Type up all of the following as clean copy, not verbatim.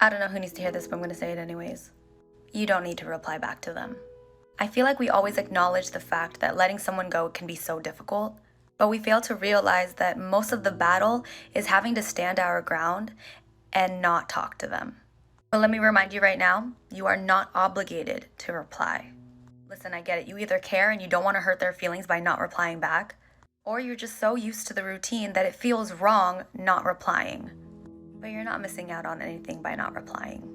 I don't know who needs to hear this, but I'm going to say it anyways. You don't need to reply back to them. I feel like we always acknowledge the fact that letting someone go can be so difficult, but we fail to realize that most of the battle is having to stand our ground and not talk to them. But let me remind you right now, you are not obligated to reply. Listen, I get it. You either care and you don't want to hurt their feelings by not replying back, or you're just so used to the routine that it feels wrong not replying. But you're not missing out on anything by not replying.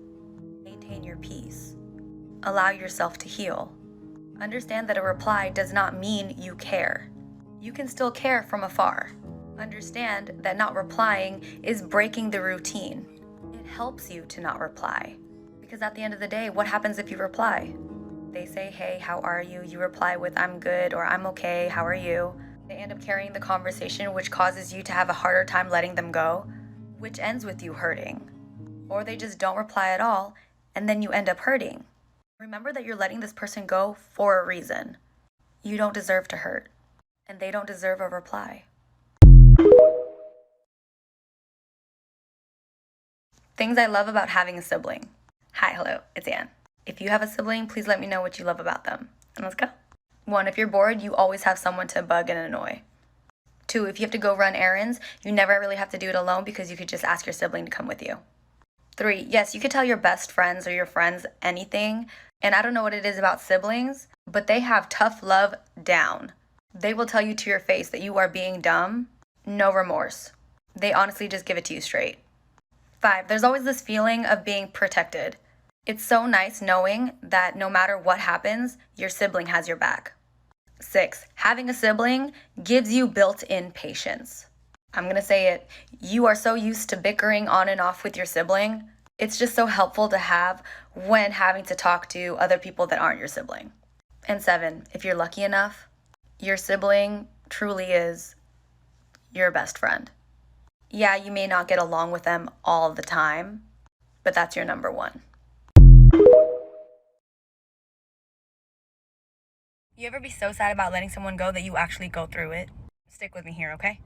Maintain your peace. Allow yourself to heal. Understand that a reply does not mean you care. You can still care from afar. Understand that not replying is breaking the routine. It helps you to not reply. Because at the end of the day, what happens if you reply? They say, hey, how are you? You reply with, I'm good, or I'm okay, how are you? They end up carrying the conversation, which causes you to have a harder time letting them go, which ends with you hurting. Or they just don't reply at all, and then you end up hurting. Remember that you're letting this person go for a reason. You don't deserve to hurt, and they don't deserve a reply. Things I love about having a sibling. Hi, hello, it's Ann. If you have a sibling, please let me know what you love about them. And let's go. 1, if you're bored, you always have someone to bug and annoy. 2, if you have to go run errands, you never really have to do it alone because you could just ask your sibling to come with you. 3, yes, you could tell your best friends or your friends anything, and I don't know what it is about siblings, but they have tough love down. They will tell you to your face that you are being dumb, no remorse. They honestly just give it to you straight. 5, there's always this feeling of being protected. It's so nice knowing that no matter what happens, your sibling has your back. 6, having a sibling gives you built-in patience. I'm going to say it. You are so used to bickering on and off with your sibling. It's just so helpful to have when having to talk to other people that aren't your sibling. And 7, if you're lucky enough, your sibling truly is your best friend. Yeah, you may not get along with them all the time, but that's your number one. You ever be so sad about letting someone go that you actually go through it? Stick with me here, okay?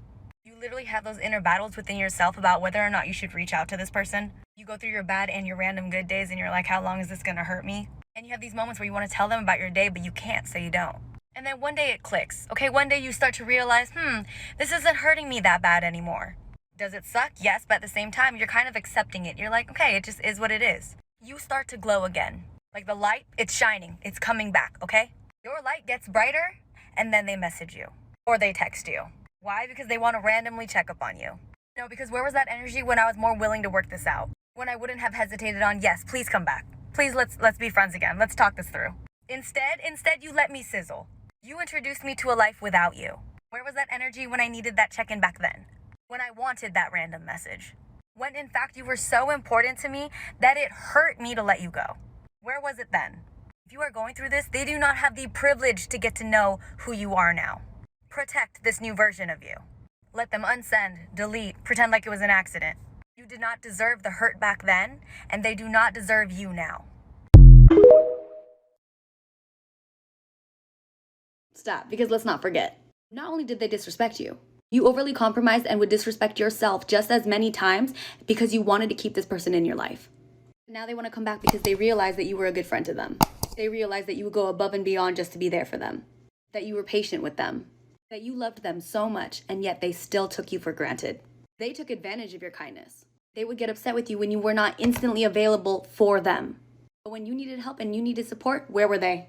You literally have those inner battles within yourself about whether or not you should reach out to this person. You go through your bad and your random good days and you're like, how long is this gonna hurt me? And you have these moments where you want to tell them about your day, but you can't, so you don't. And then one day it clicks. Okay, one day you start to realize, this isn't hurting me that bad anymore. Does it suck? Yes, but at the same time, you're kind of accepting it. You're like, okay, it just is what it is. You start to glow again. Like the light, it's shining. It's coming back, okay? Your light gets brighter, and then they message you. Or they text you. Why? Because they want to randomly check up on you. No, because where was that energy when I was more willing to work this out? When I wouldn't have hesitated on, yes, please come back. Please, let's be friends again. Let's talk this through. Instead, you let me sizzle. You introduced me to a life without you. Where was that energy when I needed that check-in back then? When I wanted that random message? When in fact you were so important to me that it hurt me to let you go? Where was it then? If you are going through this, they do not have the privilege to get to know who you are now. Protect this new version of you. Let them unsend, delete, pretend like it was an accident. You did not deserve the hurt back then, and they do not deserve you now. Stop, because let's not forget. Not only did they disrespect you, you overly compromised and would disrespect yourself just as many times because you wanted to keep this person in your life. Now they want to come back because they realize that you were a good friend to them. They realize that you would go above and beyond just to be there for them. That you were patient with them. That you loved them so much, and yet they still took you for granted. They took advantage of your kindness. They would get upset with you when you were not instantly available for them. But when you needed help and you needed support, where were they?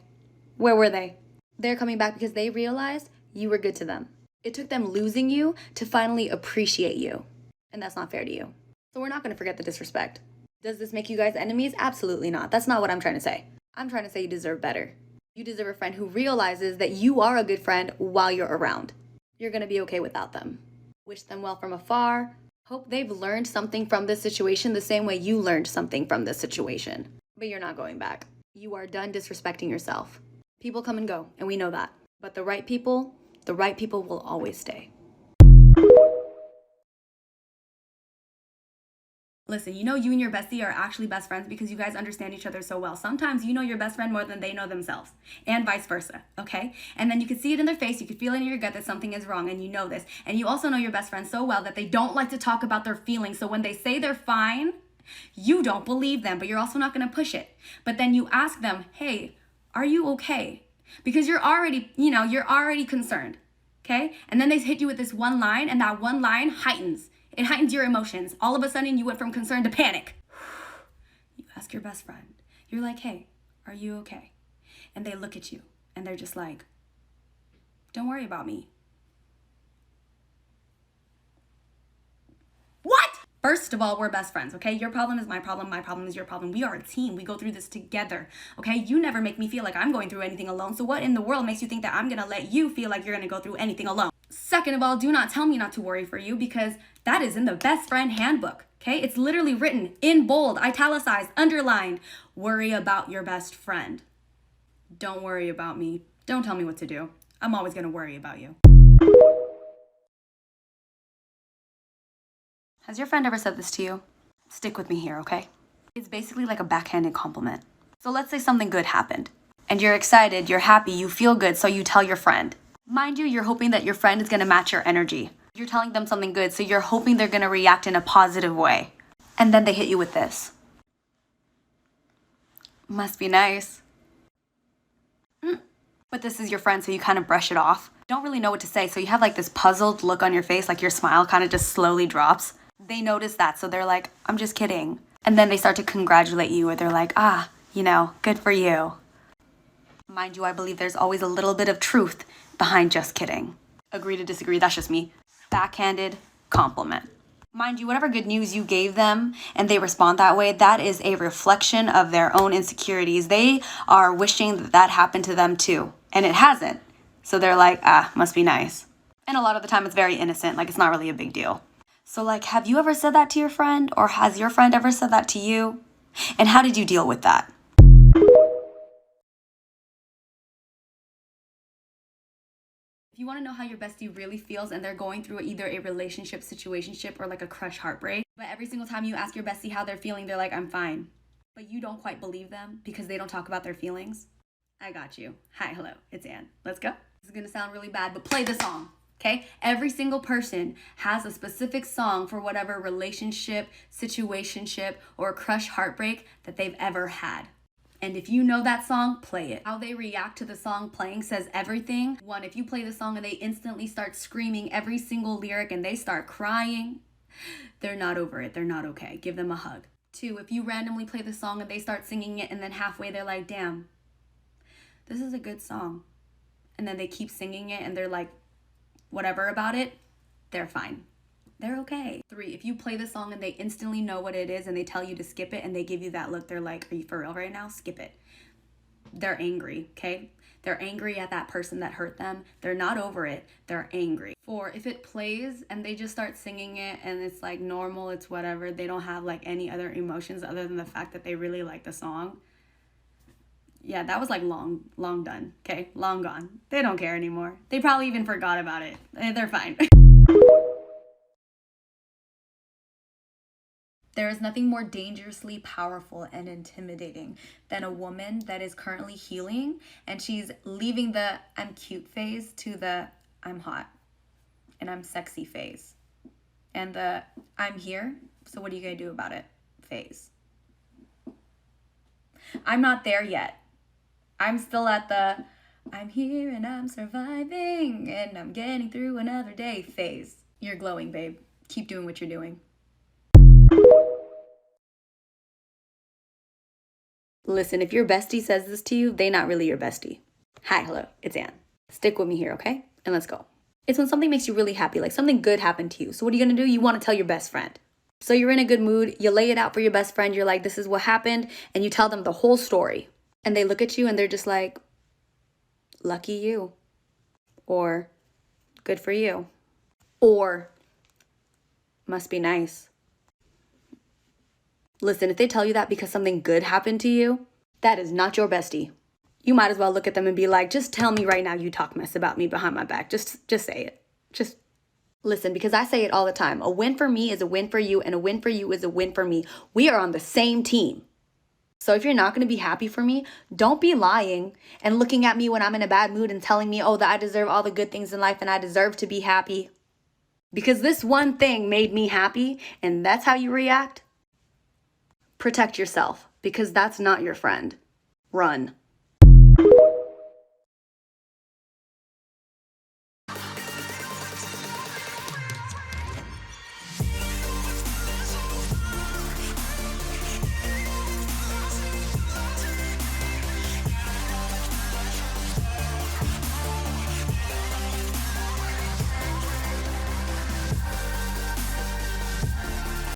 Where were they? They're coming back because they realized you were good to them. It took them losing you to finally appreciate you. And that's not fair to you. So we're not going to forget the disrespect. Does this make you guys enemies? Absolutely not. That's not what I'm trying to say. I'm trying to say you deserve better. You deserve a friend who realizes that you are a good friend while you're around. You're going to be okay without them. Wish them well from afar. Hope they've learned something from this situation the same way you learned something from this situation. But you're not going back. You are done disrespecting yourself. People come and go, and we know that. But the right people will always stay. Listen, you know you and your bestie are actually best friends because you guys understand each other so well. Sometimes you know your best friend more than they know themselves, and vice versa, okay? And then you can see it in their face, you can feel it in your gut that something is wrong, and you know this. And you also know your best friend so well that they don't like to talk about their feelings, so when they say they're fine, You don't believe them, but you're also not going to push it. But then you ask them, hey, are you okay? Because you're already concerned, okay? And then they hit you with this one line, and that one line heightens. It heightens your emotions. All of a sudden, you went from concern to panic. You ask your best friend. You're like, hey, are you okay? And they look at you, and they're just like, don't worry about me. What? First of all, we're best friends, okay? Your problem is my problem is your problem. We are a team. We go through this together, okay? You never make me feel like I'm going through anything alone. So what in the world makes you think that I'm gonna let you feel like you're gonna go through anything alone? Second of all, do not tell me not to worry for you, because that is in the best friend handbook, okay? It's literally written in bold, italicized, underlined. Worry about your best friend. Don't worry about me. Don't tell me what to do. I'm always gonna worry about you. Has your friend ever said this to you? Stick with me here, okay? It's basically like a backhanded compliment. So let's say something good happened, and you're excited, you're happy, you feel good, so you tell your friend. Mind you, you're hoping that your friend is gonna match your energy. You're telling them something good, so you're hoping they're gonna react in a positive way. And then they hit you with this. Must be nice. But this is your friend, so you kind of brush it off. Don't really know what to say, so you have like this puzzled look on your face, like your smile kind of just slowly drops. They notice that, so they're like, I'm just kidding. And then they start to congratulate you, or they're like, good for you. Mind you, I believe there's always a little bit of truth behind just kidding. Agree to disagree, that's just me. Backhanded compliment. Mind you, whatever good news you gave them and they respond that way, that is a reflection of their own insecurities. They are wishing that that happened to them too, and it hasn't. So they're like, must be nice. And a lot of the time it's very innocent, like it's not really a big deal. So like, have you ever said that to your friend? Or has your friend ever said that to you? And how did you deal with that? If you want to know how your bestie really feels and they're going through either a relationship, situationship, or like a crush heartbreak, but every single time you ask your bestie how they're feeling, they're like, I'm fine. But you don't quite believe them because they don't talk about their feelings. I got you. Hi, hello, it's Ann. Let's go. This is going to sound really bad, but play the song. Okay? Every single person has a specific song for whatever relationship, situationship, or crush heartbreak that they've ever had. And if you know that song, play it. How they react to the song playing says everything. One, if you play the song and they instantly start screaming every single lyric and they start crying, they're not over it. They're not okay. Give them a hug. Two, if you randomly play the song and they start singing it and then halfway they're like, damn, this is a good song. And then they keep singing it and they're like, whatever about it, they're fine. They're okay. Three, if you play the song and they instantly know what it is and they tell you to skip it and they give you that look, they're like, are you for real right now? Skip it. They're angry, okay? They're angry at that person that hurt them. They're not over it. They're angry. Four, if it plays and they just start singing it and it's like normal, it's whatever, they don't have like any other emotions other than the fact that they really like the song. Yeah, that was like long done, okay? Long gone. They don't care anymore. They probably even forgot about it. They're fine. There is nothing more dangerously powerful and intimidating than a woman that is currently healing and she's leaving the I'm cute phase to the I'm hot and I'm sexy phase. And the I'm here, so what are you gonna do about it phase. I'm not there yet. I'm still at the I'm here and I'm surviving and I'm getting through another day phase. You're glowing, babe. Keep doing what you're doing. Listen, if your bestie says this to you, they not really your bestie. Hi, hello, it's Ann. Stick with me here, okay? And let's go. It's when something makes you really happy, like something good happened to you. So what are you gonna do? You wanna tell your best friend. So you're in a good mood, you lay it out for your best friend, you're like, this is what happened, and you tell them the whole story. And they look at you and they're just like, lucky you. Or, good for you. Or, must be nice. Listen, if they tell you that because something good happened to you, that is not your bestie. You might as well look at them and be like, just tell me right now you talk mess about me behind my back. Just say it. Just listen, because I say it all the time. A win for me is a win for you, and a win for you is a win for me. We are on the same team. So if you're not going to be happy for me, don't be lying and looking at me when I'm in a bad mood and telling me, oh, that I deserve all the good things in life and I deserve to be happy. Because this one thing made me happy and that's how you react. Protect yourself, because that's not your friend. Run.